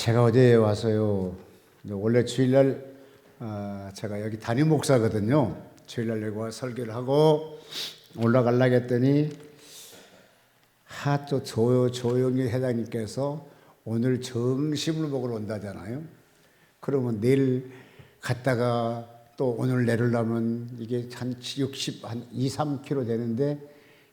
제가 어제 와서요. 원래 주일날 제가 여기 담임 목사거든요. 주일날 여기 와 설교를 하고 올라가려고 했더니 또 조영희 회장님께서 오늘 점심을 먹으러 온다잖아요. 그러면 내일 갔다가 또 오늘 내려려면 이게 한 2, 3km 되는데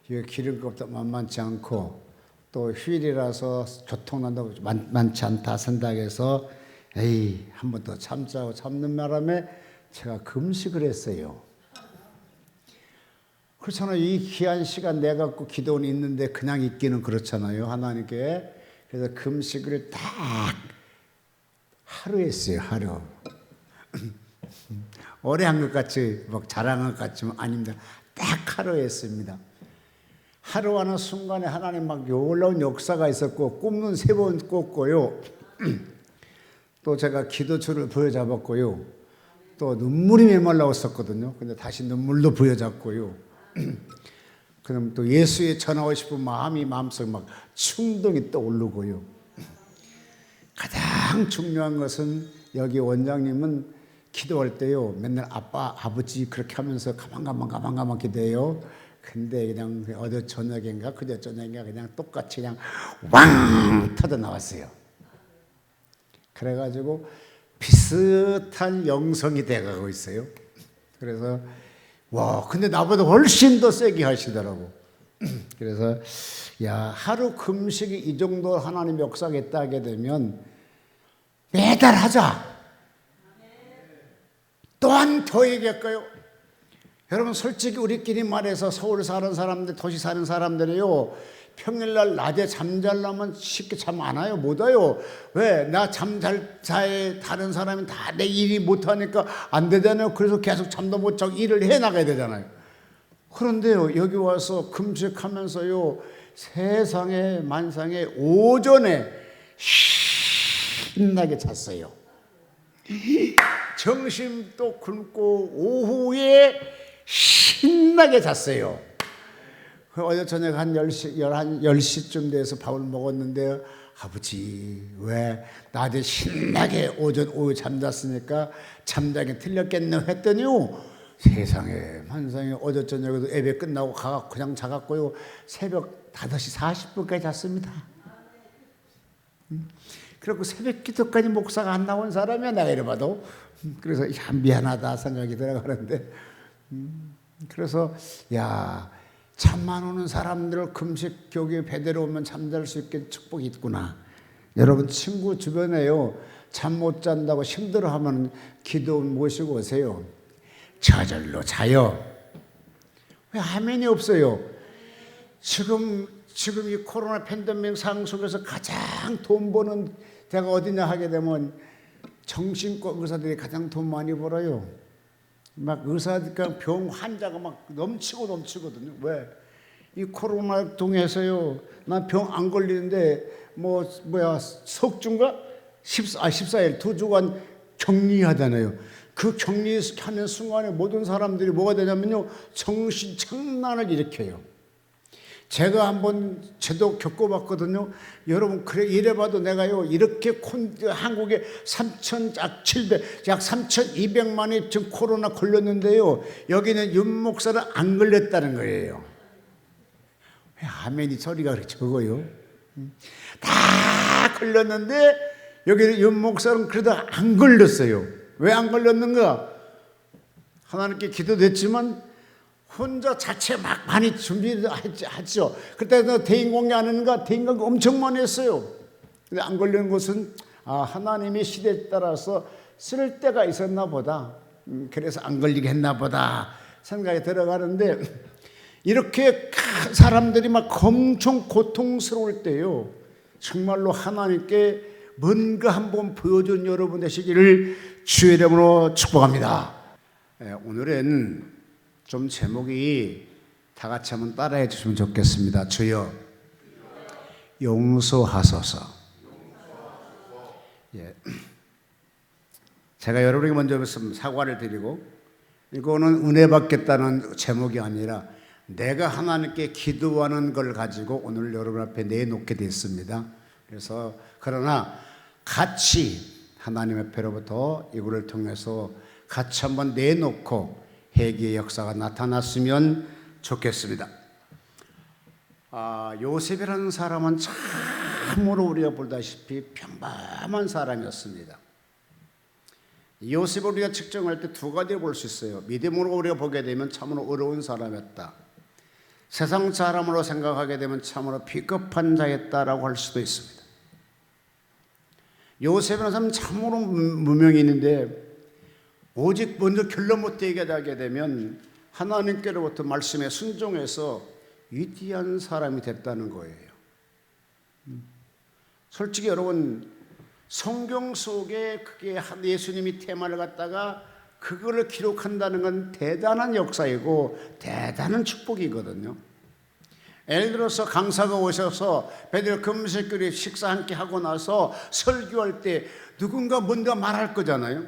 이게 기름값도 만만치 않고 또 휴일이라서 교통난도 많지 않다 생각해서 에이 한 번 더 참자고 참는 바람에 제가 금식을 했어요. 그렇잖아요. 이 귀한 시간 내 갖고 기도는 있는데 그냥 있기는 그렇잖아요. 하나님께. 그래서 금식을 딱 하루 했어요. 하루. 오래 한 것 같이 막 자랑한 것 같지만 아닙니다. 딱 하루 했습니다. 하루 하는 순간에 하나님 막 놀라운 역사가 있었고 꿈은 3번 꿨고요. 또 제가 기도줄을 부여잡았고요. 또 눈물이 메말라 왔었거든요. 근데 다시 눈물도 부여잡고요. 그럼 또 예수에 전하고 싶은 마음이 마음속에 막 충동이 떠오르고요. 가장 중요한 것은 여기 원장님은 기도할 때요. 맨날 아빠, 아버지 그렇게 하면서 가만 기도해요. 근데 그냥 어제 저녁인가 그저 저녁인가 그냥 똑같이 그냥 왕 터져 나왔어요. 그래가지고 비슷한 영성이 돼가고 있어요. 그래서 와 근데 나보다 훨씬 더 세게 하시더라고. 그래서 야 하루 금식이 이 정도 하나님 역사가 있다 하게 되면 매달 하자. 또한 더 얘기할까요? 여러분 솔직히 우리끼리 말해서 서울 사는 사람들 도시 사는 사람들이요 평일날 낮에 잠자려면 쉽게 잠 안 와요. 못 와요. 왜? 나 잠잘 자에 다른 사람이 다 내 일이 못하니까 안 되잖아요. 그래서 계속 잠도 못 자고 일을 해나가야 되잖아요. 그런데요 여기 와서 금식하면서요 세상에 만상에 오전에 신나게 잤어요. 점심도 굶고 오후에 신나게 잤어요. 어제 저녁 한 10시쯤 돼서 밥을 먹었는데 아버지 왜 낮에 신나게 오후 잠잤으니까 잠자기 틀렸겠네 했더니요 세상에 만상에 어제 저녁에도 예배 끝나고 그냥 자갔고요 새벽 5시 40분까지 잤습니다. 그리고 새벽 기도까지 목사가 안 나온 사람이야 내가 이래봐도. 그래서 야 미안하다 생각이 들어가는데 그래서 야 잠만 오는 사람들 금식 교계 배대로 오면 잠잘 수 있게 축복이 있구나. 여러분 친구 주변에요 잠 못 잔다고 힘들어하면 기도 모시고 오세요. 저절로 자요. 왜 아멘이 없어요? 지금 이 코로나 팬데믹 상황 속에서 가장 돈 버는 데가 어디냐 하게 되면 정신과 의사들이 가장 돈 많이 벌어요. 막 의사들 병 환자가 막 넘치거든요. 왜? 이 코로나 통해서요. 난 병 안 걸리는데 석주인가 14일 2주간 격리하잖아요. 그 격리하는 순간에 모든 사람들이 뭐가 되냐면요 정신 착란을 일으켜요. 제가 한번 저도 겪어봤거든요. 여러분 그래 이래봐도 내가요 이렇게 한국에 3,200만이 지금 코로나 걸렸는데요 여기는 윤 목사는 안 걸렸다는 거예요. 왜 아멘이 소리가 그렇게 적어요? 다 걸렸는데 여기는 윤 목사는 그래도 안 걸렸어요. 왜 안 걸렸는가? 하나님께 기도됐지만 혼자 자체 막 많이 준비하죠. 그때 대인 공개 안 하는가? 대인 공개 엄청 많이 했어요. 근데 안 걸리는 것은 하나님의 시대에 따라서 쓸 때가 있었나 보다. 그래서 안 걸리게 했나 보다 생각이 들어가는데 이렇게 사람들이 막 엄청 고통스러울 때요 정말로 하나님께 뭔가 한번 보여준 여러분 되시기를 주의 이름으로 축복합니다. 오늘은 좀 제목이 다 같이 한번 따라해 주시면 좋겠습니다. 주여 용서하소서. 제가 여러분에게 먼저 사과를 드리고 이거는 은혜 받겠다는 제목이 아니라 내가 하나님께 기도하는 걸 가지고 오늘 여러분 앞에 내놓게 됐습니다. 그래서 그러나 같이 하나님 앞에로부터 이거를 통해서 같이 한번 내놓고 회개의 역사가 나타났으면 좋겠습니다. 요셉이라는 사람은 참으로 우리가 보다시피 평범한 사람이었습니다. 요셉을 우리가 측정할 때 두 가지를 볼 수 있어요. 믿음으로 우리가 보게 되면 참으로 어려운 사람이었다. 세상 사람으로 생각하게 되면 참으로 비겁한 자였다라고 할 수도 있습니다. 요셉이라는 사람은 참으로 무명이 있는데 오직 먼저 결론부터 얘기하게 되면 하나님께로부터 말씀에 순종해서 위대한 사람이 됐다는 거예요. 솔직히 여러분, 성경 속에 그게 예수님이 테마를 갖다가 그거를 기록한다는 건 대단한 역사이고 대단한 축복이거든요. 예를 들어서 강사가 오셔서 베드로 금식교리 식사 함께 하고 나서 설교할 때 누군가 뭔가 말할 거잖아요.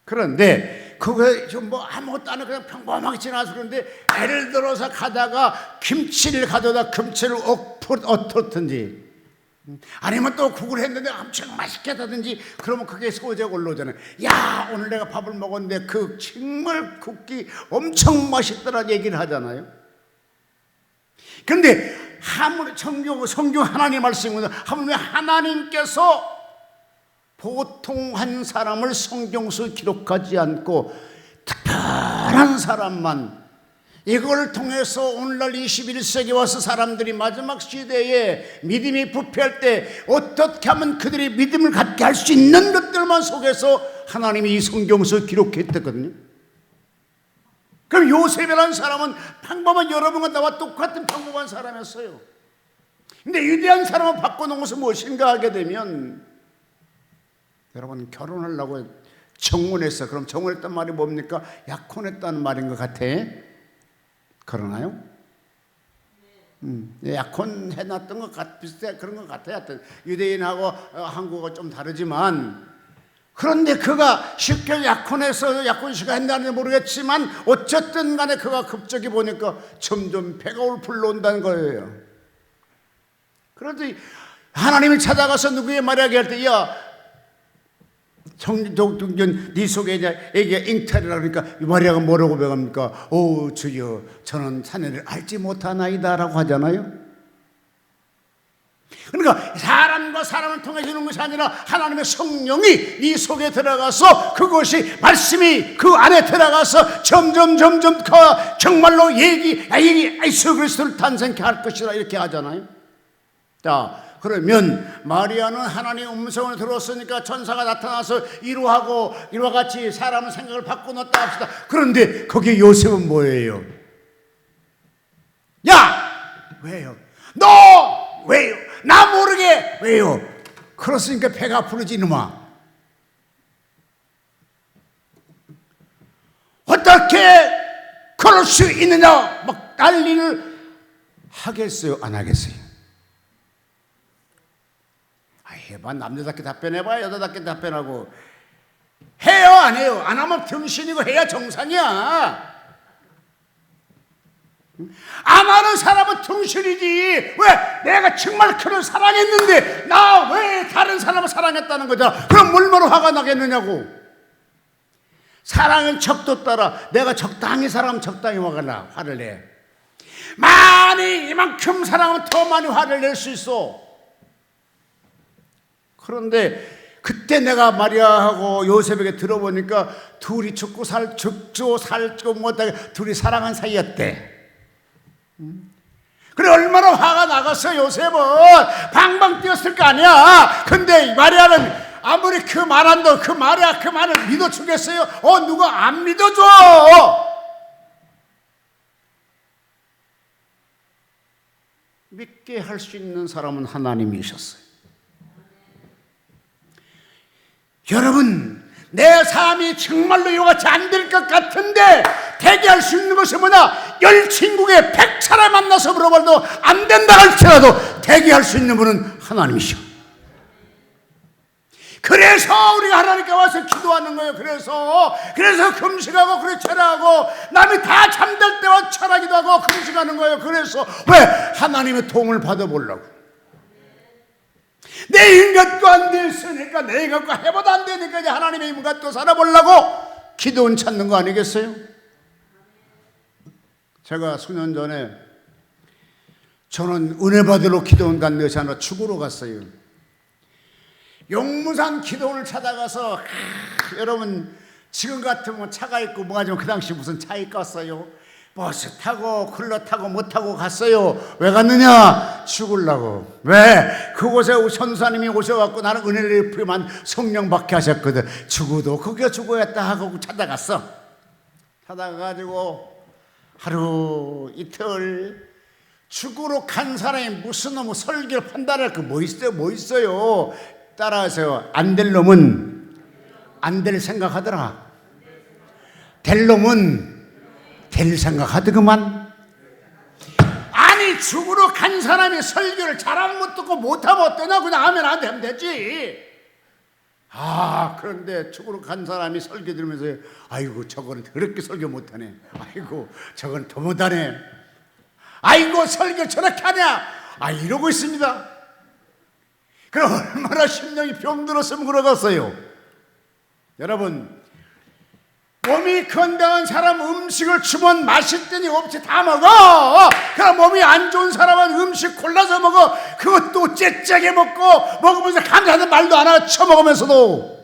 그런데 그게 뭐 아무것도 안 하고 그냥 평범하게 지나서 그런데 예를 들어서 가다가 김치를 가져다 김치를 엎었든지 아니면 또 국을 했는데 엄청 맛있게 하든지 그러면 그게 소재가 올라오잖아요. 야, 오늘 내가 밥을 먹었는데 그 정말 국이 엄청 맛있더라 얘기를 하잖아요. 그런데 하물며 성경 하나님 말씀은 하물며 하나님께서 보통 한 사람을 성경서 기록하지 않고 특별한 사람만 이걸 통해서 오늘날 21세기 와서 사람들이 마지막 시대에 믿음이 부패할 때 어떻게 하면 그들이 믿음을 갖게 할 수 있는 것들만 속에서 하나님이 이 성경서 기록했거든요. 그럼 요셉이라는 사람은 평범한 여러분과 나와 똑같은 평범한 사람이었어요. 근데 위대한 사람을 바꿔놓은 것은 무엇인가 하게 되면 여러분 결혼하려고 정혼했어. 그럼 정혼했단 말이 뭡니까? 약혼했다는 말인 것 같아. 그러나요? 약혼해놨던 것 비슷해 그런 것 같아요. 유대인하고 한국어 좀 다르지만 그런데 그가 쉽게 약혼해서 약혼식을 했나는 모르겠지만 어쨌든 간에 그가 급적이 보니까 점점 배가 불러온다는 거예요. 그런데 하나님이 찾아가서 누구의 말하게 할 때 야 정동전 네 속에 애기가 잉탈이라 그러니까 마리아가 뭐라고 배웁니까? 오 주여 저는 자네를 알지 못하나이다 라고 하잖아요. 그러니까 사람과 사람을 통해 주는 것이 아니라 하나님의 성령이 네 속에 들어가서 그것이 말씀이 그 안에 들어가서 점점 정말로 예수 그리스도를 탄생케 할 것이라 이렇게 하잖아요. 자, 그러면 마리아는 하나님의 음성을 들었으니까 천사가 나타나서 이루하고 이와 같이 사람의 생각을 바꿔놓았다 합시다. 그런데 거기 요셉은 뭐예요? 야! 왜요? 너! 왜요? 나 모르게 왜요? 그렇으니까 배가 부르지 이놈아. 어떻게 그럴 수 있느냐 막 난리를 하겠어요? 안 하겠어요? 해봐. 남자답게 답변해봐. 여자답게 답변하고. 해요 안 해요? 안 하면 병신이고 해야 정상이야. 안 하는 사람은 정신이지. 왜? 내가 정말 그를 사랑했는데 나 왜 다른 사람을 사랑했다는 거잖아. 그럼 얼마나 화가 나겠느냐고. 사랑은 척도 따라 내가 적당히 사랑하면 적당히 화를 내. 많이 이만큼 사랑하면 더 많이 화를 낼 수 있어. 그런데 그때 내가 마리아하고 요셉에게 들어보니까 둘이 죽고 살고 못하게 둘이 사랑한 사이였대. 그래 얼마나 화가 나갔어. 요셉은 방방 뛰었을 거 아니야. 근데 마리아는 아무리 그 말한다 그 말을 믿어주겠어요? 누가 안 믿어줘. 믿게 할 수 있는 사람은 하나님이셨어요. 여러분, 내 삶이 정말로 이와같이 안 될 것 같은데 되게 할 수 있는 것이 뭐냐? 10친구에 100차례 만나서 물어봐도 안 된다 할지라도 되게 할 수 있는 분은 하나님이셔. 그래서 우리가 하나님께 와서 기도하는 거예요. 그래서 금식하고 그래 철학하고 남이 다 잠들 때와 철하기도 하고 금식하는 거예요. 그래서 왜? 하나님의 도움을 받아보려고. 내 인간도 안 됐으니까 내 인간과 해봐도 안 되니까 이제 하나님의 인간도 살아보려고 기도원 찾는 거 아니겠어요? 제가 수년 전에 저는 은혜 받으러 기도원 간 것이 아니라 죽으러 갔어요. 용무산 기도원을 찾아가서 여러분 지금 같으면 차가 있고 뭐가 좀 그 당시 무슨 차 있겠어요? 버스 타고 쿨러 타고 뭐 타고 갔어요. 왜 갔느냐? 죽으려고. 왜? 그곳에 선사님이 오셔갖고 나는 은혜를 베풀만 성령 받게 하셨거든. 죽어도 그게 죽어야겠다 하고 찾아갔어. 찾아가가지고 하루 이틀 죽으러 간 사람이 무슨 놈의 설교를 판단할 거 뭐 있어요? 따라하세요. 안 될 놈은 안 될 생각하더라. 될 놈은 될 생각하더구만. 아니 죽으러 간 사람이 설교를 잘하면 못 듣고 못하면 어떠냐. 그냥 하면 안 되면 되지. 그런데 죽으러 간 사람이 설교 들으면서 아이고 저거는 그렇게 설교 못하네. 아이고 저건 더 못하네. 아이고 설교 저렇게 하냐. 이러고 있습니다. 그럼 얼마나 심령이 병들었으면 그러겠어요. 여러분 몸이 건강한 사람 음식을 주면 맛있더니 없지 다 먹어. 그럼 몸이 안 좋은 사람은 음식 골라서 먹어. 그것도 째째게 먹고 먹으면서 감사하는 말도 안 하고 처먹으면서도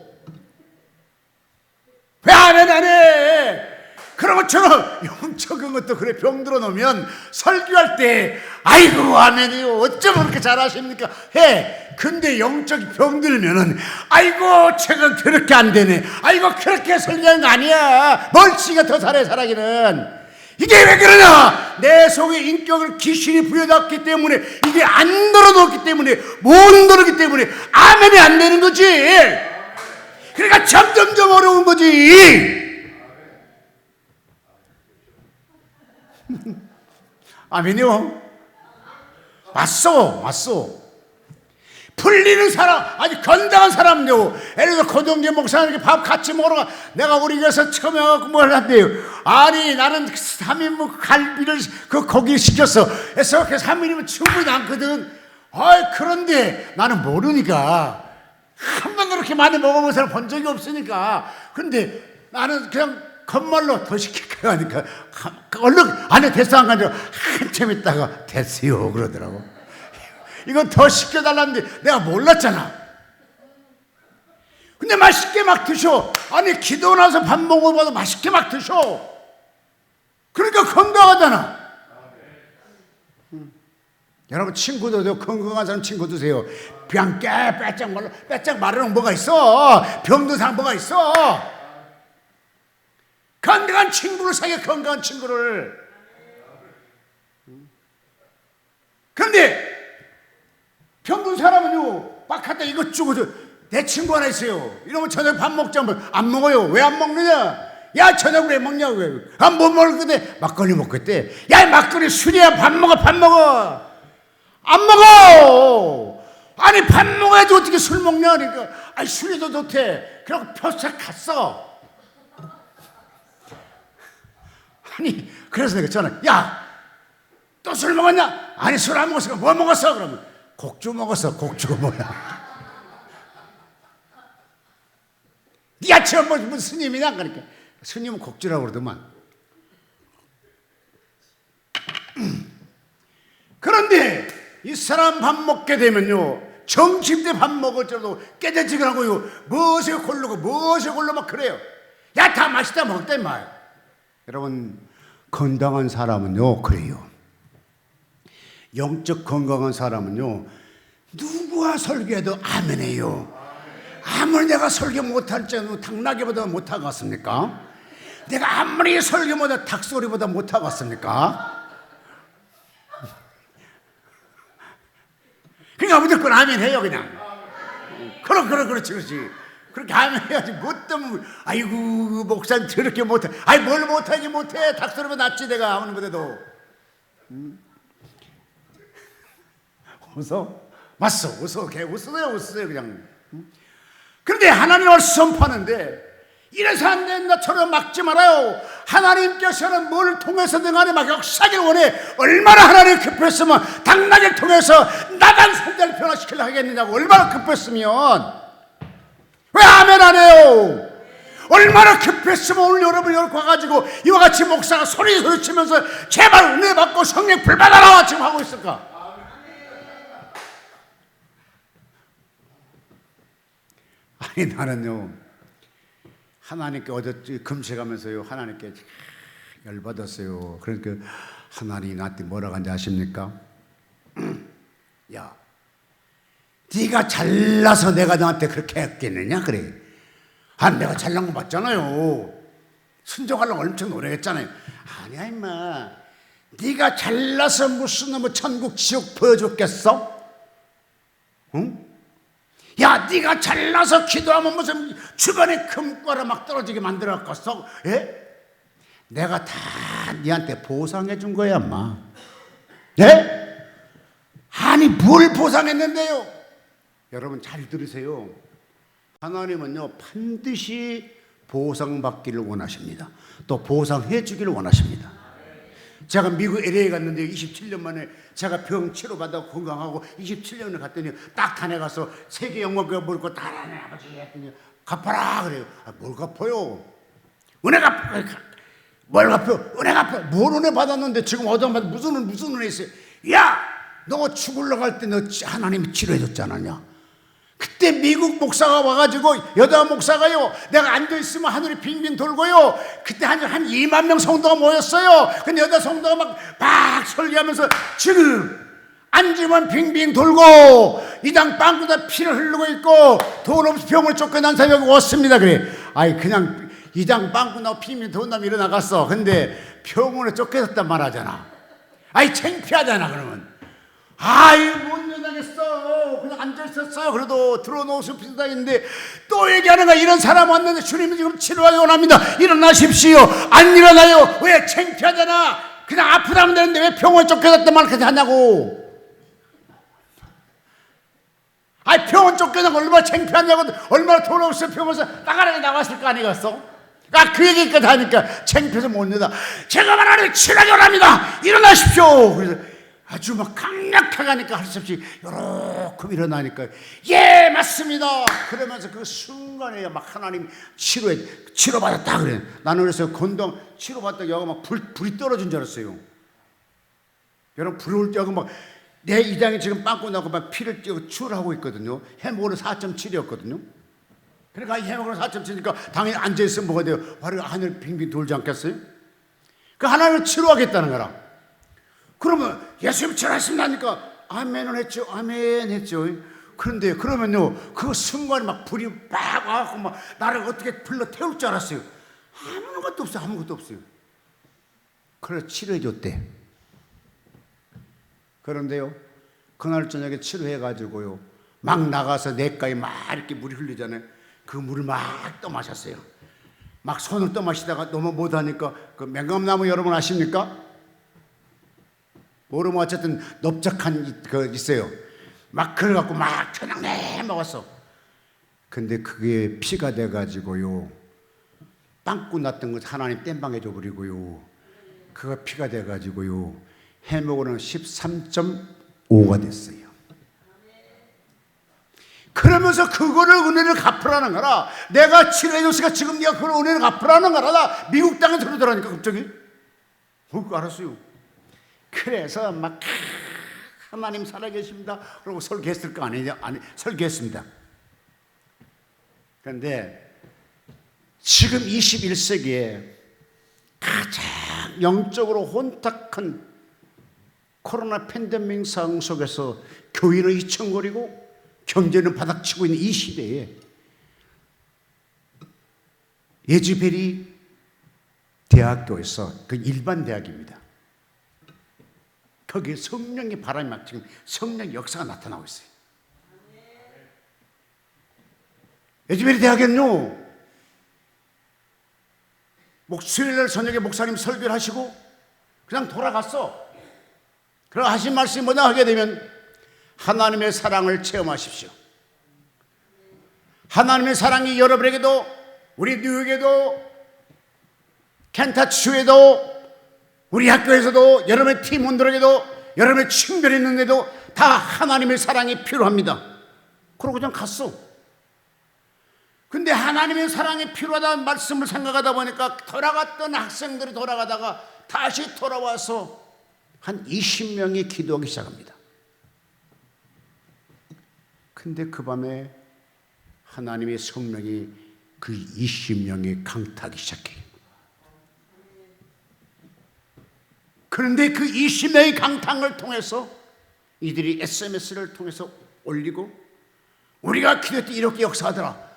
왜 안 해? 그러고 저는 영적인 것도 그래 병들어 놓으면 설교할 때 아이고 아멘이요 어쩌면 그렇게 잘하십니까 해. 근데 영적이 병들면은 아이고 최근 그렇게 안 되네. 아이고 그렇게 설교하는 거 아니야. 멀치가 더 잘해 살아기는. 이게 왜 그러냐? 내 속에 인격을 귀신이 부여잡기 때문에 이게 안 늘어놓기 때문에 못 늘어기 때문에 아멘이 안 되는 거지. 그러니까 점점점 어려운 거지. 아멘이요? 맞소. 풀리는 사람, 아주 건강한 사람요. 예를 들어 고동재 목사님께 밥 같이 먹으러 가. 내가 우리 교회에서 처음에 와서 뭘 한대요. 아니 나는 3인분 갈비를 그 고기 시켰어. 그래서 그 3인이면 충분히 남거든. 그런데 나는 모르니까 한 번도 그렇게 많이 먹어본 사람 본 적이 없으니까. 근데 나는 그냥 겉말로 더 시킬까 하니까 얼른 안에 됐어 안 가지고 한참 있다가 됐어요 그러더라고. 이건 더 시켜달라는데 내가 몰랐잖아. 근데 맛있게 막 드셔. 아니 기도 나서 밥 먹어봐도 맛있게 막 드셔. 그러니까 건강하잖아. 여러분 친구들도 건강한 사람 친구 드세요. 그냥 빼짝 마르는 뭐가 있어. 병든 사람 뭐가 있어. 건강한 친구를 사귀어. 건강한 친구를. 그런데 병든 사람은요 막 갖다 이것 주고 내 친구 하나 있어요. 이러면 저녁 밥 먹자 안 먹어요. 왜 안 먹느냐? 야 저녁 왜 먹냐고. 못 먹을 건데 막걸리 먹고 있대. 야 막걸리 술이야. 밥 먹어. 안 먹어. 아니 밥 먹어야지 어떻게 술 먹냐. 그러니까 술이 더 좋대. 그러고 표sak 갔어. 아니 그래서 내가 전화. 야 또 술 먹었냐? 아니 술 안 먹었어. 뭐 먹었어? 그러면 곡주 먹었어. 곡주가 뭐야? 야 저 무슨 스님이냐? 그러니까 스님은 곡주라고 그러더만. 그런데 이 사람 밥 먹게 되면요 점심 때 밥 먹을 때도 깨져지더라고요. 무엇에 고르고 막 그래요. 야 다 맛있다 먹었다 임마. 여러분 건강한 사람은요 그래요. 영적 건강한 사람은요 누구와 설교해도 아멘해요. 아무리 내가 설교 못할지는 당나귀보다 못하겠습니까? 내가 아무리 설교 못해 닭소리보다 못하겠습니까? 그러니까 무조건 아멘해요 그냥. 그렇지. 그렇게 아멘해야지. 뭐 때문에 아이고 목사님 저렇게 못해. 아이 뭘 못하지 못해. 닭소리보다 낫지 내가 아무리 못해도. 웃어? 맞어. 웃어요 그냥. 그런데 하나님을 선포하는데 이래서 안 된다, 저런 막지 말아요. 하나님께서는 뭘 통해서든 간에 막 역사하길 원해. 얼마나 하나님 급했으면 당나귀를 통해서 나단 선자를 변화시키려 하겠느냐고. 얼마나 급했으면. 왜 아멘 안 해요? 얼마나 급했으면 오늘 여러분 여기 와가지고 이와 같이 목사가 소리치면서 제발 은혜 받고 성령 불 받아라 지금 하고 있을까? 아니 나는요 하나님께 어제 금식하면서요 하나님께 열받았어요. 그러니까 하나님이 나한테 뭐라고 하는지 아십니까? 야, 네가 잘나서 내가 너한테 그렇게 했겠느냐 그래. 내가 잘난 거 맞잖아요. 순종하려고 엄청 노력했잖아요. 아니야 임마, 네가 잘나서 무슨 뭐 천국 지옥 보여줬겠어? 응? 야, 네가 잘나서 기도하면 무슨 주변에 금과라 막 떨어지게 만들어놨겠어? 예? 내가 다 네한테 보상해 준 거야 엄마. 예? 아니 뭘 보상했는데요? 여러분 잘 들으세요. 하나님은요 반드시 보상받기를 원하십니다. 또 보상해 주기를 원하십니다. 제가 미국 LA 갔는데 27년 만에 제가 병 치료받아 건강하고 27년을 갔더니 딱 단에 가서 세계 영광을 물고 다라네 아버지 했더니 갚아라 그래요. 뭘 갚아요? 은혜가 뭘 갚아요? 은혜가 갚아요. 뭘 은혜 받았는데 지금 얻어받 무슨 은혜 있어요? 야, 너 죽으려고 할 때 너 하나님이 치료해 줬지 않았냐? 그때 미국 목사가 와가지고 여자 목사가요 내가 앉아있으면 하늘이 빙빙 돌고요 그때 한 2만 명 성도가 모였어요. 근데 여자 성도가 막 설교하면서 지금 앉으면 빙빙 돌고 이장 빵꾸다 피를 흐르고 있고 돈 없이 병을 쫓겨난 사람이 왔습니다. 그래. 아이 그냥 이장 빵꾸 나고 빙빙 돈다면 일어나갔어. 근데 병원에 쫓겨졌단 말하잖아. 아이 창피하잖아. 그러면 아이 못 일어나겠어. 그냥 앉아있었어요. 그래도 들어놓으신 비슷하겠는데 또 얘기하는 거야. 이런 사람 왔는데 주님이 지금 치료하기 원합니다. 일어나십시오. 안 일어나요. 왜? 창피하잖아. 그냥 아프다면 되는데 왜 병원에 쫓겨났단 말까지 하냐고. 아이 병원 쫓겨난 거 얼마나 창피하냐고. 얼마나 돈 없어 병원에서 나가라게 나왔을 거 아니겠어? 그 얘기까지 하니까 창피해서 못 내다. 제가 말하는 치료하기 원합니다. 일어나십시오. 그래서 아주 막 강력하게 하니까 할 수 없이 요렇게 일어나니까 예 맞습니다. 그러면서 그 순간에 막 하나님 치료받았다 그래. 나는 그래서 건강 치료받다 여기 막 불이 떨어진 줄 알았어요. 여러분 불이 올 때 막 내 이장이 지금 빵꾸 나고 막 피를 찌고 추월하고 있거든요. 해먹으로 4.7이었거든요. 그러니까 해먹으로 4.7니까 당연히 앉아있으면 뭐가 돼요? 바로 하늘 빙빙 돌지 않겠어요? 그 하나님을 치료하겠다는 거라. 그러면 예수님 치료하십니다 하니까 아멘을 했죠. 아멘 했죠. 그런데 그러면요 그 순간에 막 불이 막 와갖고 막 나를 어떻게 불러 태울 줄 알았어요. 아무것도 없어요. 아무것도 없어요. 그래서 치료해 줬대. 그런데요 그날 저녁에 치료해가지고요 막 나가서 냇가에 막 이렇게 물이 흘리잖아요. 그 물을 막 떠마셨어요. 막 손을 떠마시다가 너무 못하니까 그 맹감나무 여러분 아십니까? 모르면 어쨌든 넓적한 그 있어요. 막 그래갖고 막 그냥 내 먹었어. 근데 그게 피가 돼가지고요 빵꾸 났던 거 하나님 땜빵해 줘버리고요 그거 피가 돼가지고요 해먹으로는 13.5가 됐어요. 그러면서 그거를 은혜를 갚으라는 거라. 내가 치료해줬으니까 지금 네가 그걸 은혜를 갚으라는 거라. 나 미국 땅에 들어오더라니까 갑자기. 알았어요. 그래서 막 하나님 살아계십니다 그러고 설교했을 거 아니냐? 아니 설교했습니다. 그런데 지금 21세기에 가장 영적으로 혼탁한 코로나 팬데믹 상황 속에서 교회는 휘청거리고 경제는 바닥치고 있는 이 시대에 예즈벨이 대학교에서 그 일반 대학입니다. 거기에 성령의 바람이 막 지금 성령의 역사가 나타나고 있어요. 예즈벨이 대학에는요 수요일날 저녁에 목사님 설교를 하시고 그냥 돌아갔어. 그리고 하신 말씀이 뭐냐 하게 되면 하나님의 사랑을 체험하십시오. 하나님의 사랑이 여러분에게도 우리 뉴욕에도 켄타치주에도 우리 학교에서도 여러분의 팀원들에게도 여러분의 친구들이 있는데도 다 하나님의 사랑이 필요합니다. 그러고 그냥 갔어. 근데 하나님의 사랑이 필요하다는 말씀을 생각하다 보니까 돌아갔던 학생들이 돌아가다가 다시 돌아와서 한 20명이 기도하기 시작합니다. 근데 그 밤에 하나님의 성령이 그 20명이 강타하기 시작해요. 그런데 그 20명의 강탕을 통해서 이들이 SMS를 통해서 올리고 우리가 기도할 때 이렇게 역사하더라.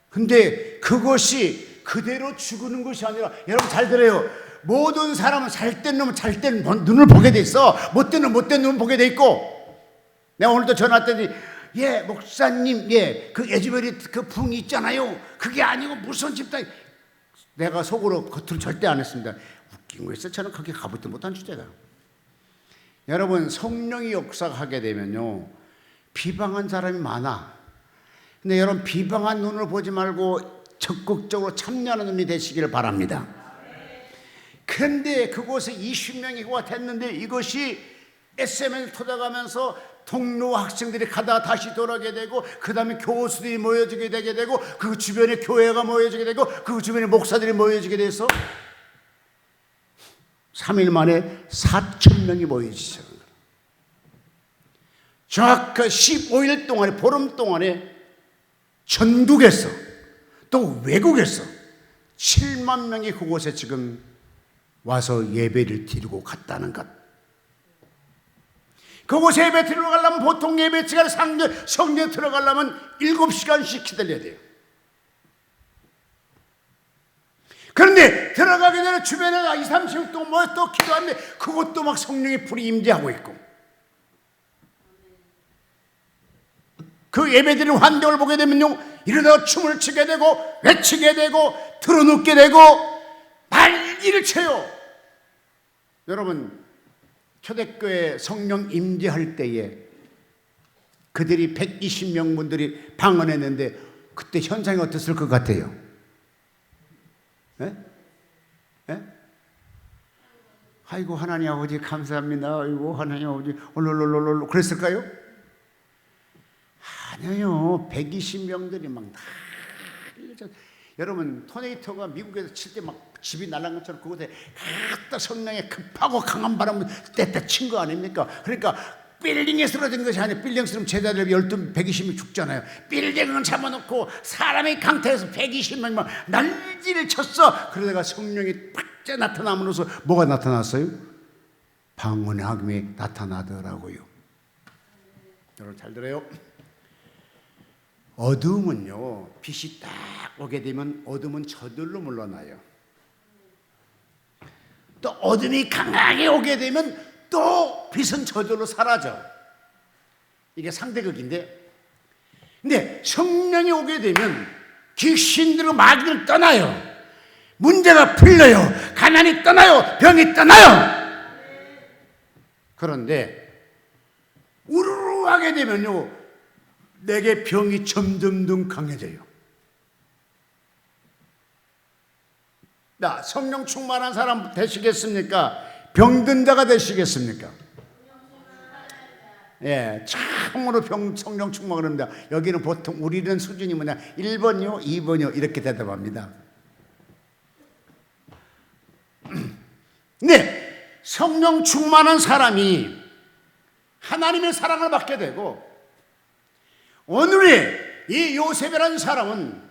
근데 그것이 그대로 죽는 것이 아니라, 여러분 잘 들어요. 모든 사람은 잘된 놈은 잘된 눈을 보게 돼 있어. 못된 놈은 못된 눈을 보게 돼 있고. 내가 오늘도 전화 왔더니 예 목사님 그 에즈베리 그 붕이 있잖아요. 그게 아니고 무슨 집단. 내가 속으로 겉으로 절대 안 했습니다. 웃긴 거 있어. 저는 그렇게 가보지 못한 주제다. 여러분 성령이 역사하게 되면요 비방한 사람이 많아. 근데 여러분 비방한 눈을 보지 말고 적극적으로 참여하는 눈이 되시기를 바랍니다. 그런데 그곳에 20명이 됐는데 이것이 SMS를 터져가면서 동료 학생들이 가다 다시 돌아오게 되고 그 다음에 교수들이 모여지게 되게 되고 그 주변에 교회가 모여지게 되고 그 주변에 목사들이 모여지게 돼서 3일 만에 4,000명이 모여지죠. 정확히 15일 동안에 보름 동안에 전국에서 또 외국에서 7만 명이 그곳에 지금 와서 예배를 드리고 갔다는 것. 그곳에 예배 드리러 가려면 보통 예배 시간 성전에 들어가려면 7시간씩 기다려야 돼요. 그런데 들어가기 전에 주변에 2, 30분 동안 모여 또 기도하는데 그것도 막 성령의 불이 임재하고 있고 그 예배드리는 환경을 보게 되면요 이러다가 춤을 추게 되고 외치게 되고 틀어눕게 되고 난리를 쳐요. 여러분 초대교회 성령 임재할 때에 그들이 120명 분들이 방언했는데 그때 현상이 어땠을 것 같아요? 예? 예? 아이고 하나님 아버지 감사합니다. 아이고 하나님 아버지 올롤롤롤롤 그랬을까요? 아니요. 120명들이 막 다 여러분 토네이터가 미국에서 칠 때 막 집이 날아간 것처럼 그곳에 갖다 성령의 급하고 강한 바람을 때때 친 거 아닙니까? 그러니까 빌딩에 쓰러진 것이 아니라 빌딩 쓰면 제자들 120명 죽잖아요. 빌딩은 잡아놓고 사람이 강타해서 120명만 난리를 쳤어. 그러다가 성령이 팍 나타남으로써 뭐가 나타났어요? 방언의 하김이 나타나더라고요. 여러분 잘 들어요? 어둠은요 빛이 딱 오게 되면 어둠은 저절로 물러나요. 또 어둠이 강하게 오게 되면 또 빛은 저절로 사라져. 이게 상대극인데, 근데 성령이 오게 되면 귀신들과 마귀를 떠나요. 문제가 풀려요. 가난이 떠나요. 병이 떠나요. 그런데 우르르 하게 되면요 내게 병이 점점 더 강해져요. 나 성령 충만한 사람 되시겠습니까? 병든 자가 되시겠습니까? 예, 참으로 성령 충만을 합니다. 여기는 보통 우리는 수준이 뭐냐 1번이요 2번이요 이렇게 대답합니다. 네, 성령 충만한 사람이 하나님의 사랑을 받게 되고 오늘의 이 요셉이라는 사람은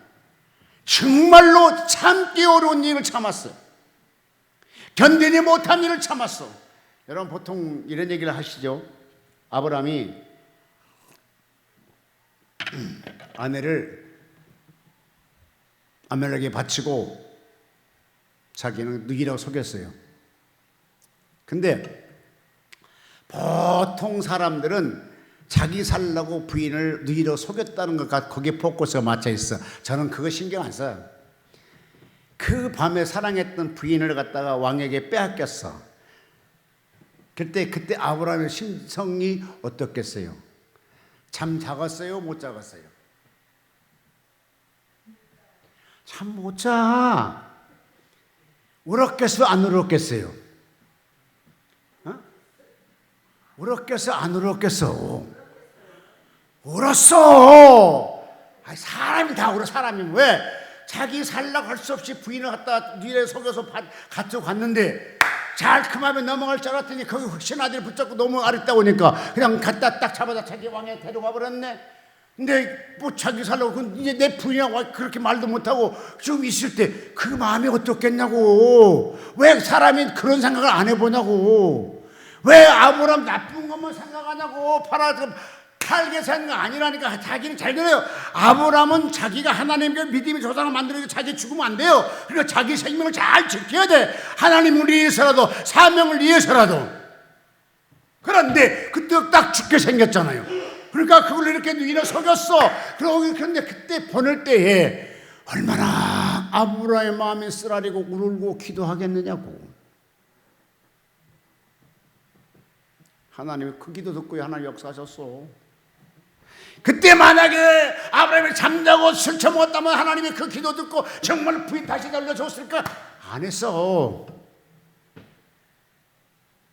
정말로 참기 어려운 일을 참았어요. 견디지 못한 일을 참았어. 여러분 보통 이런 얘기를 하시죠. 아브라함이 아내를 아멜렉에게 바치고 자기는 누이라고 속였어요. 근데 보통 사람들은 자기 살라고 부인을 누이로 속였다는 것과 거기에 포커스가 맞춰 있어. 저는 그거 신경 안 써요. 그 밤에 사랑했던 부인을 갖다가 왕에게 빼앗겼어. 그때 아브라함의 심성이 어떻겠어요? 잠 작았어요? 못 작았어요? 잠 못 자. 울었겠어, 안 울었겠어요? 어? 울었겠어, 안 울었겠어? 울었어. 아니, 사람이 다 울어. 사람이 왜? 자기 살라고 할 수 없이 부인을 갖다 뒤에 속여서 가지고 갔는데 잘 그 마음에 넘어갈 줄 알았더니 거기 흑신 아들 붙잡고 너무 아랬다 오니까 그냥 갖다 딱 잡아다 자기 왕에 데려가 버렸네. 근데 뭐 자기 살라고 이제 내 부인하고 그렇게 말도 못하고 좀 있을 때 그 마음이 어떻겠냐고. 왜 사람이 그런 생각을 안 해보냐고. 왜 아무런 나쁜 것만 생각하냐고. 팔게 사는 거 아니라니까. 자기는 잘 그래요. 아브라함은 자기가 하나님께 믿음의 조상을 만들어서 자기 죽으면 안 돼요. 그러니까 자기 생명을 잘 지켜야 돼. 하나님을 위해서라도 사명을 위해서라도. 그런데 그때 딱 죽게 생겼잖아요. 그러니까 그걸 이렇게 누이를 속였어. 그런데 그때 보낼 때에 얼마나 아브라함의 마음이 쓰라리고 울고 기도하겠느냐고. 하나님이 그 기도 듣고 하나님 역사하셨어. 그때 만약에 아브라함이 잠자고 술 처먹었다면 하나님이 그 기도 듣고 정말 부인 다시 돌려줬을까? 안 했어.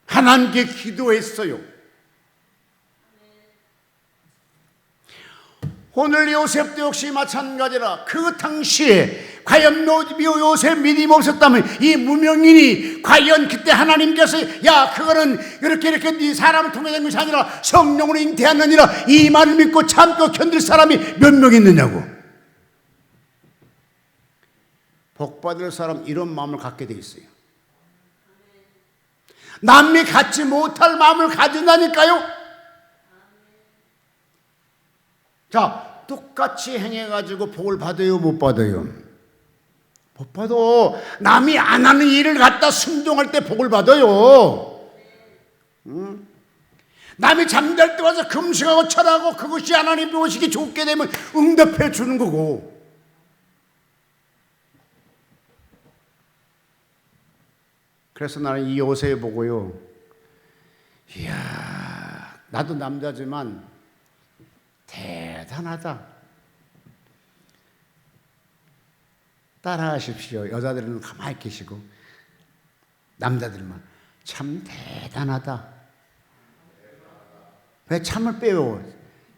하나님께 기도했어요. 오늘 요셉도 역시 마찬가지라. 그 당시에 과연 요셉 믿음이 없었다면 이 무명인이 과연 그때 하나님께서 야 그거는 이렇게 네 사람을 통해 된 것이 아니라 성령으로 잉태하느니라 이 말을 믿고 참고 견딜 사람이 몇 명 있느냐고. 복받을 사람 이런 마음을 갖게 돼 있어요. 남이 갖지 못할 마음을 가진다니까요. 자, 똑같이 행해가지고 복을 받아요, 못 받아요? 못 받아. 남이 안 하는 일을 갖다 순종할 때 복을 받아요. 응? 남이 잠잘 때 와서 금식하고 철하고 그것이 하나님 보시기 좋게 되면 응답해 주는 거고. 그래서 나는 이 요셉 보고요, 이야, 나도 남자지만 대단하다. 따라하십시오. 여자들은 가만히 계시고 남자들만 참 대단하다. 왜 참을 빼요?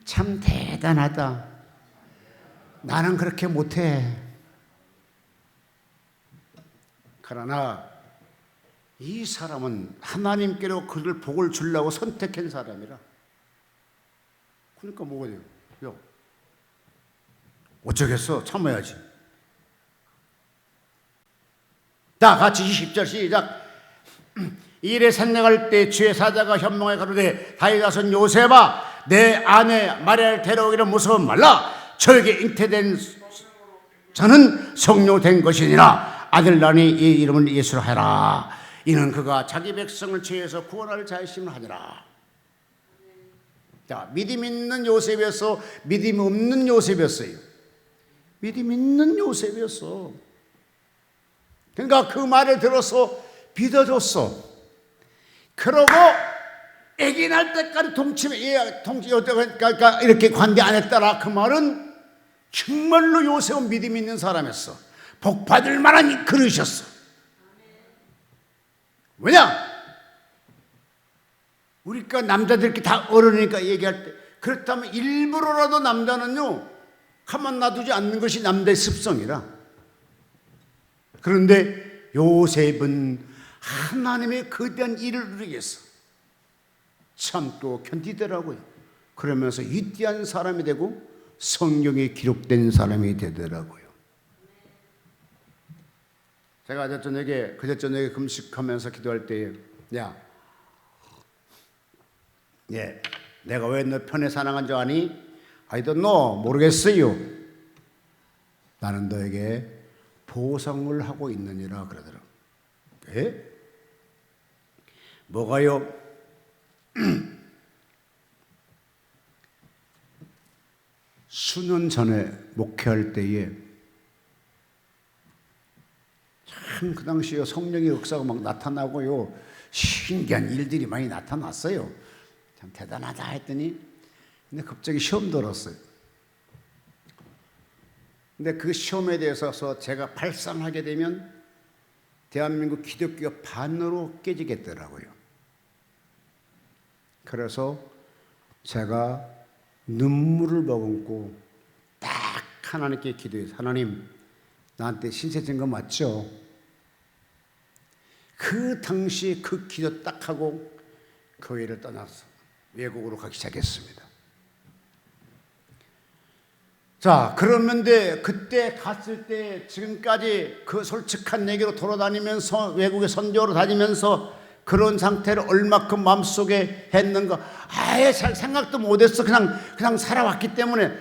참 대단하다. 나는 그렇게 못해. 그러나 이 사람은 하나님께로 그를 복을 주려고 선택한 사람이라. 그러니까 뭐가 돼요? 야, 어쩌겠어? 참아야지. 자, 같이 20절 시작. 일에 산행할 때 주의 사자가 현몽에 가로되 다윗 자손 요셉아 내 아내 마리아를 데려오기를 무서워 말라. 저에게 잉태된 저는 성료된 것이니라. 아들 낳으니 이 이름을 예수로 하라. 이는 그가 자기 백성을 죄에서 구원할 자이심을 하니라. 자, 믿음 있는 요셉이었어? 믿음 없는 요셉이었어요? 믿음 있는 요셉이었어. 그러니까 그 말을 들어서 믿어줬어. 그러고 아기 날 때까지 그러니까 이렇게 관대 안 했더라. 그 말은 정말로 요셉은 믿음 있는 사람이었어. 복 받을 만한 그릇이었어. 왜냐? 우리가 남자들끼리 다 어른이니까 얘기할 때 그렇다면 일부러라도 남자는요 가만 놔두지 않는 것이 남자의 습성이라. 그런데 요셉은 하나님의 거대한 일을 누리기 위해서 참고 견디더라고요. 그러면서 위대한 사람이 되고 성경에 기록된 사람이 되더라고요. 제가 그제 저녁에 금식하면서 기도할 때에 야, 예, 내가 왜 너 편에 사랑한 줄 아니? I don't know. 모르겠어요. 나는 너에게 보상을 하고 있느니라 그러더라고요. 예? 뭐가요? 수년 전에 목회할 때에 참 그 당시에 성령의 역사가 막 나타나고요. 신기한 일들이 많이 나타났어요. 참 대단하다 했더니 근데 갑자기 시험 들었어요. 근데 그 시험에 대해서 제가 발상하게 되면 대한민국 기독교가 반으로 깨지겠더라고요. 그래서 제가 눈물을 머금고 딱 하나님께 기도해서, 하나님, 나한테 신세 진 거 맞죠? 그 당시 그 기도 딱 하고 교회를 떠나서 외국으로 가기 시작했습니다. 자, 그런데 그때 갔을 때 지금까지 그 솔직한 얘기로 돌아다니면서 외국에 선교로 다니면서 그런 상태를 얼마큼 마음속에 했는가 아예 잘 생각도 못했어. 그냥 살아왔기 때문에.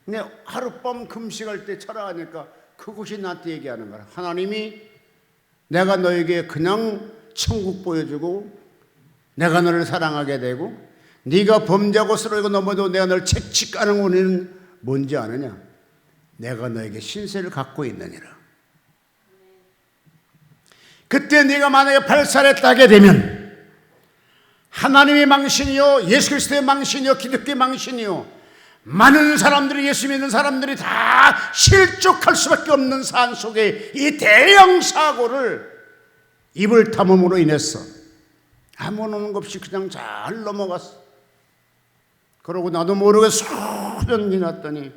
근데 하룻밤 금식할 때 철학하니까 그것이 나한테 얘기하는 거야. 하나님이 내가 너에게 그냥 천국 보여주고 내가 너를 사랑하게 되고 네가 범죄하고 쓰러지고 넘어도 내가 너를 채찍하는 원인은 뭔지 아느냐? 내가 너에게 신세를 갖고 있느니라. 그때 네가 만약에 발살했다 하게 되면 하나님의 망신이요, 예수 그리스도의 망신이요, 기독교의 망신이요, 많은 사람들이, 예수 믿는 사람들이 다 실족할 수밖에 없는 사안 속에 이 대형 사고를 입을 탐험으로 인해서 아무런 것 없이 그냥 잘 넘어갔어. 그러고 나도 모르게 소변이 났더니,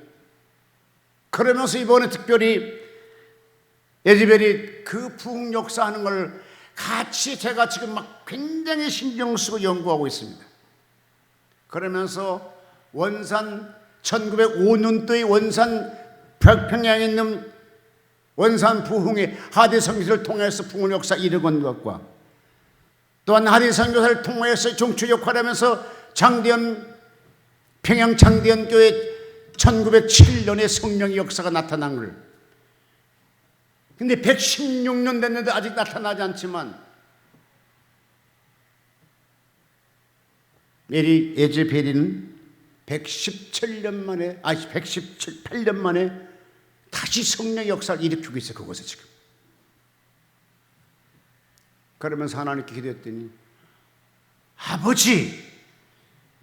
그러면서 이번에 특별히 예즈벨이 그 부흥 역사하는 걸 같이 제가 지금 막 굉장히 신경 쓰고 연구하고 있습니다. 그러면서 원산 1905년도의 원산 평양에 있는 원산 부흥의 하대 선교사를 통해서 부흥 역사 이르건 것과 또한 하대 선교사를 통해서 종추 역할을 하면서 평양 장대현 교회 1907년에 성령의 역사가 나타난 걸. 근데 116년 됐는데 아직 나타나지 않지만 메리 예즈벨은 118년 만에 다시 성령의 역사를 일으키고 있어요. 그곳에 지금. 그러면서 하나님께 기도했더니, 아버지,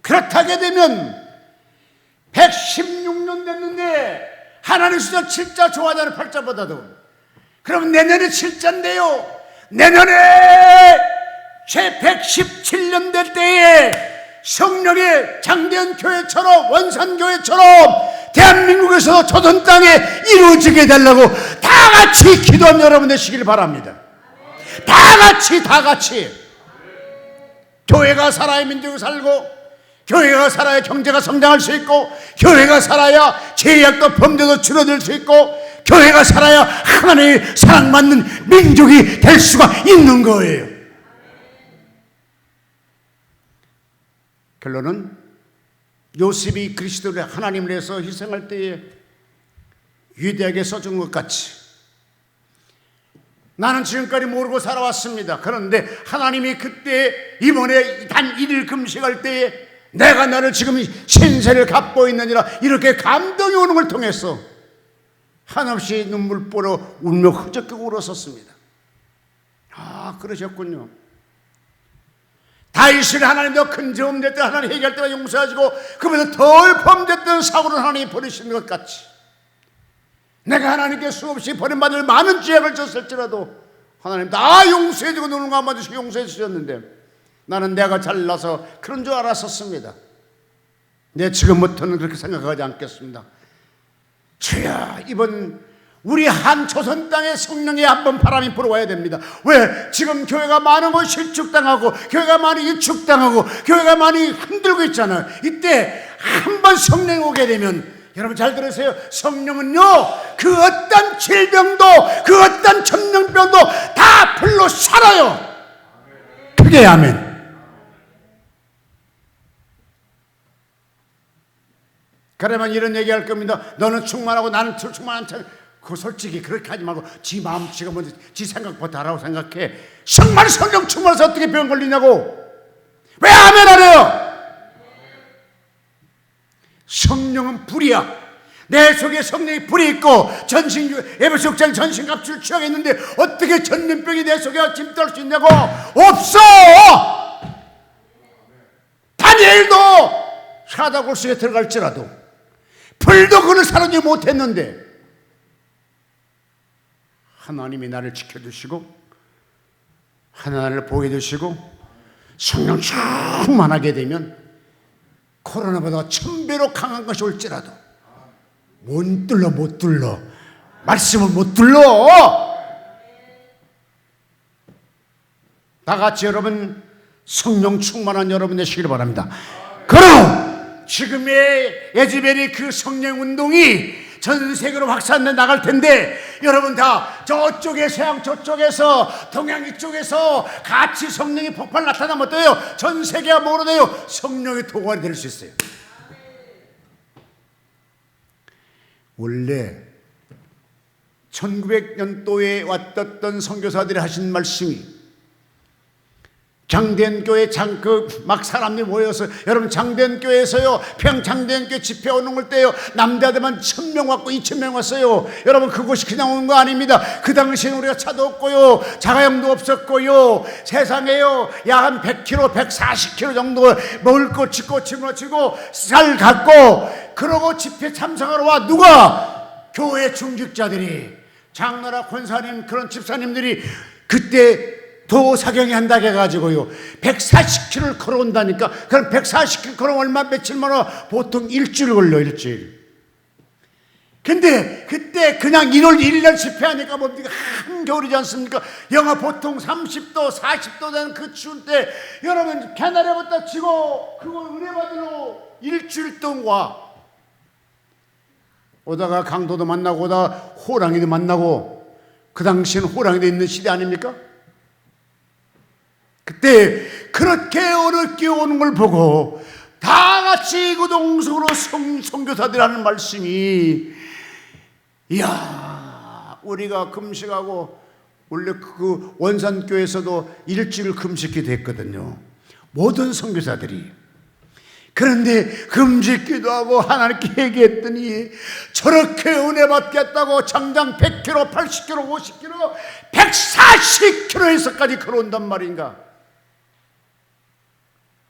그렇다게 되면 116년 됐는데 하나님 숫자 7자 좋아하잖아요. 8자보다도. 그럼 내년에 7자인데요. 내년에 제 117년 될 때에 성령의 장대현 교회처럼, 원산 교회처럼 대한민국에서 조선 땅에 이루어지게 해달라고 다 같이 기도하는 여러분 되시길 바랍니다. 다 같이 교회가 살아야 민족이 살고, 교회가 살아야 경제가 성장할 수 있고, 교회가 살아야 죄악도 범죄도 줄어들 수 있고, 교회가 살아야 하나님의 사랑받는 민족이 될 수가 있는 거예요. 결론은 요셉이 그리스도를 하나님을 위해서 희생할 때에 위대하게 써준 것 같이 나는 지금까지 모르고 살아왔습니다. 그런데 하나님이 그때 이번에 단 1일 금식할 때에 내가 너를 지금 신세를 갚고 있느니라 이렇게 감동이 오는 걸 통해서 한없이 눈물보로 울며 흐적하고 울었었습니다. 아, 그러셨군요. 다윗을 하나님 더 큰 죄 됐던 하나님 회개할 때만 용서하시고 그보다 덜 범죄했던 사고를 하나님이 버리시는 것 같이 내가 하나님께 수없이 버림받을 많은 죄악을 졌을지라도 하나님 다 용서해주고 눈을 감아주시고 용서해 주셨는데 나는 내가 잘나서 그런 줄 알았었습니다. 내 지금부터는 그렇게 생각하지 않겠습니다. 주야, 이번 우리 한 조선 땅에 성령의 한번 바람이 불어와야 됩니다. 왜? 지금 교회가 많은 거 실축당하고 교회가 많이 유축당하고 교회가 많이 흔들고 있잖아요. 이때 한번 성령 오게 되면 여러분 잘 들으세요. 성령은요 그 어떤 질병도 그 어떤 천명병도 다 불로 살아요. 그게 아멘. 그러면 이런 얘기할 겁니다. 너는 충만하고 나는 충만한 그 솔직히 그렇게 하지 말고 지 마음 지가 먼저 지 생각부터 하라고 생각해. 정말 성령 충만해서 어떻게 병 걸리냐고. 왜 아멘 안 해요? 성령은 불이야. 내 속에 성령이 불이 있고 에베소 6장 전신갑주를 취하겠는데 어떻게 전염병이 내 속에 침투할 수 있냐고. 없어. 다니엘도 사다골수에 들어갈지라도 불도 그를 사르지 못했는데 하나님이 나를 지켜주시고 하나님을 보게 되시고 성령 충만하게 되면 코로나보다 1000배로 강한 것이 올지라도 못 뚫러 말씀을 못 뚫러. 다 같이 여러분 성령 충만한 여러분 되시기를 바랍니다. 그럼 지금의 예즈벨이 그 성령 운동이 전 세계로 확산돼 나갈 텐데 여러분 다 저쪽에 서양 저쪽에서 동양 이쪽에서 같이 성령이 폭발 나타나면 어때요? 전 세계가 뭐로 돼요? 성령의 도가니 될 수 있어요. 원래 1900년도에 왔던 선교사들이 하신 말씀이 장대현교회 막 사람들이 모여서 여러분 장대현교회에서요 평창대현교회 집회 오는 걸 때요 남자들만 1000명 왔고 2000명 왔어요. 여러분 그것이 그냥 온 거 아닙니다. 그 당시에는 우리가 차도 없고요 자가용도 없었고요 세상에요 약 한 100km 140km 정도 먹을 거 짓고 집어치고 쌀 갖고 그러고 집회 참석하러 와. 누가? 교회 중직자들이 장로나 권사님 그런 집사님들이 그때 도 사경이 한다고 해가지고요 140km를 걸어온다니까. 그럼 140km 걸어 얼마 며칠만 와? 보통 일주일 걸려. 일주일. 근데 그때 그냥 1월 1일 집회하니까 뭡니까? 한겨울이지 않습니까? 영하 보통 30도 40도 되는 그 추운 때 여러분 캐나다부터 치고 그걸 은혜 받으러 일주일 동안 와. 오다가 강도도 만나고 오다가 호랑이도 만나고. 그 당시에는 호랑이도 있는 시대 아닙니까? 그때 그렇게 어렵게 오는 걸 보고 다 같이 구동성으로 선교사들이 하는 말씀이 이야 우리가 금식하고 원래 그 원산교에서도 일주일 금식기도 했거든요. 모든 선교사들이. 그런데 금식기도 하고 하나님께 얘기했더니 저렇게 은혜 받겠다고 장장 100km 80km 50km 140km에서까지 걸어온단 말인가.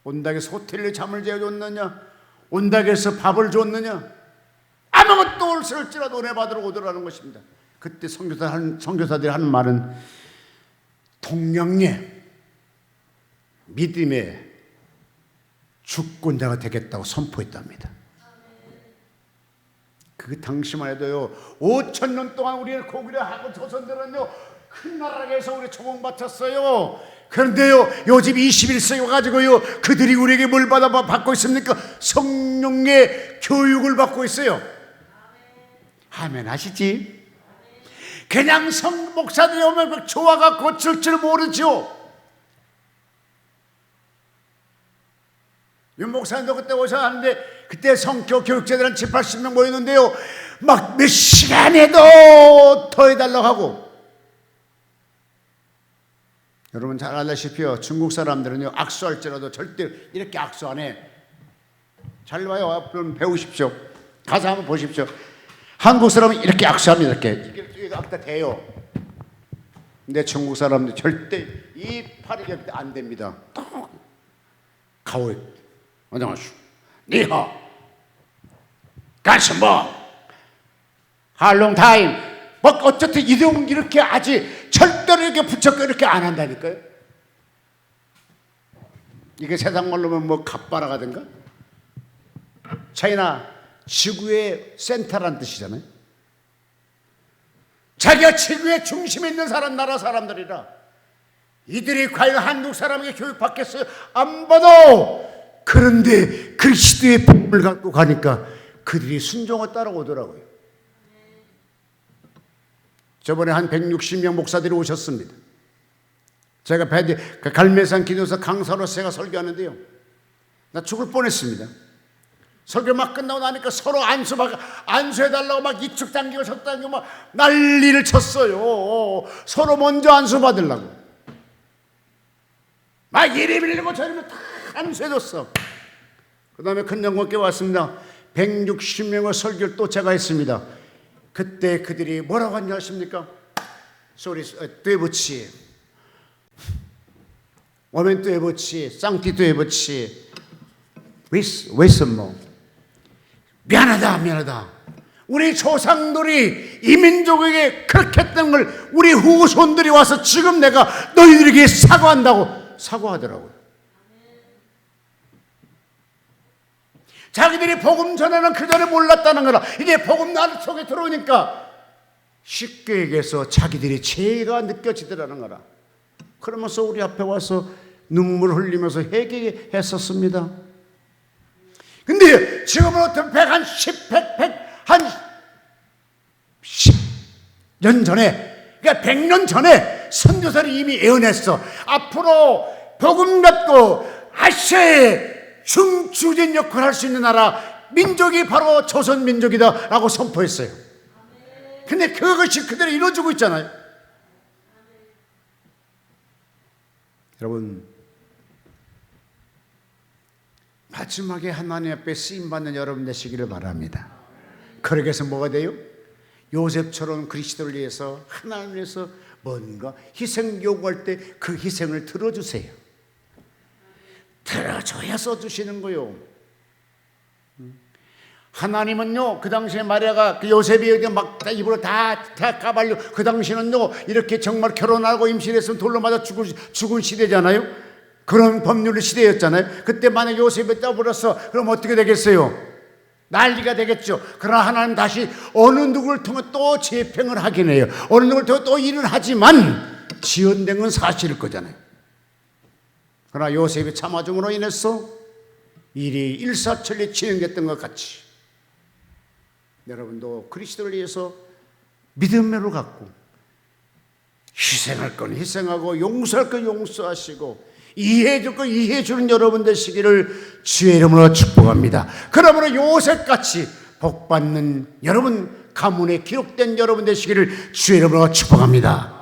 온닥에서 호텔에 잠을 재워줬느냐? 온닥에서 밥을 줬느냐? 아무것도 없을지라도 은혜 받으러 오더라는 것입니다. 그때 선교사들이 하는 말은 동양의 믿음의 주권자가 되겠다고 선포했답니다. 그 당시만 해도요 5000년 동안 우리는 고기를 하고 조선들은요 큰 나라에서 우리 조공받았어요. 그런데요 요즘 21세기 와가지고요 그들이 우리에게 뭘 받고 있습니까? 성령의 교육을 받고 있어요. 아멘 하시지? 그냥 목사들이 오면 조화가 고칠 줄 모르죠. 윤 목사님도 그때 오셨는데 그때 성교 교육자들 한 7, 80명 모였는데요 막 몇 시간에도 더 해달라고 하고. 여러분 잘 알다시피요 중국 사람들은요 악수할지라도 절대 이렇게 악수 안 해. 잘 봐요. 그럼 배우십시오. 가서 한번 보십시오. 한국 사람은 이렇게 악수합니다. 이렇게 앞다 대요. 근데 중국 사람들 절대 이 팔이 안 됩니다. 가오이 안녕하시오 니하 가슴뭐 할롱타임 뭐 어쨌든 이렇게 아직 절대로 이렇게 붙잡고 이렇게 안 한다니까요. 이게 세상 말로 하면 뭐 갑바라가든가 차이나 지구의 센터란 뜻이잖아요. 자기가 지구의 중심에 있는 나라 사람들이라 이들이 과연 한국 사람에게 교육받겠어요? 안 받아. 그런데 그리스도의 복음을 갖고 가니까 그들이 순종을 따라오더라고요. 저번에 한 160명 목사들이 오셨습니다. 제가 갈매산 기도사 강사로서 제가 설교하는데요 나 죽을 뻔했습니다. 설교 막 끝나고 나니까 서로 안수해달라고 막 이측 당기고 저측 당기고 막 난리를 쳤어요. 서로 먼저 안수 받으려고 막 이리 밀리고 저리 밀리고 다 안수해줬어. 그 다음에 큰 영광께 왔습니다. 160명의 설교를 또 제가 했습니다. 그때 그들이 뭐라고 하는지 아십니까? 뚜에부치 오멘 뚜에부치 쌍티 뚜에부치 웨스모 미안하다, 미안하다. 우리 조상들이 이 민족에게 그렇게 했던 걸 우리 후손들이 와서 지금 내가 너희들에게 사과한다고 사과하더라고요. 자기들이 복음 전에는 그전에 몰랐다는 거라. 이제 복음 나를 속에 들어오니까 쉽게 얘기해서 자기들이 죄가 느껴지더라는 거라. 그러면서 우리 앞에 와서 눈물 흘리면서 회개했었습니다. 근데 지금으로부터 한 10년 전에, 그러니까 100년 전에 선교사들이 이미 예언했어. 앞으로 복음 갖고 아시아에 중추진 역할을 할 수 있는 나라, 민족이 바로 조선 민족이다 라고 선포했어요. 근데 그것이 그대로 이루어지고 있잖아요. 여러분, 마지막에 하나님 앞에 쓰임받는 여러분 되시기를 바랍니다. 그러기 위해서 뭐가 돼요? 요셉처럼 그리스도를 위해서, 하나님을 위해서 뭔가 희생 요구할 때 그 희생을 들어주세요. 들어줘야 써주시는 거요. 하나님은요, 그 당시에 마리아가 그 요셉이 막 입으로 다 까발려, 그 당시에는요 이렇게 정말 결혼하고 임신했으면 돌로 맞아 죽은 시대잖아요. 그런 법률의 시대였잖아요. 그때 만약 요셉이 떠버려서 그럼 어떻게 되겠어요? 난리가 되겠죠. 그러나 하나님 다시 어느 누구를 통해 또 재평을 하긴 해요. 어느 누구를 통해 또 일을 하지만 지연된 건 사실일 거잖아요. 그러나 요셉이 참아줌으로 인해서 일이 일사천리 진행됐던 것 같이 여러분도 그리스도를 위해서 믿음으로 갖고 희생할 건 희생하고 용서할 건 용서하시고 이해해 줄 건 이해해 주는 여러분 되시기를 주의 이름으로 축복합니다. 그러므로 요셉같이 복받는 여러분, 가문에 기록된 여러분 되시기를 주의 이름으로 축복합니다.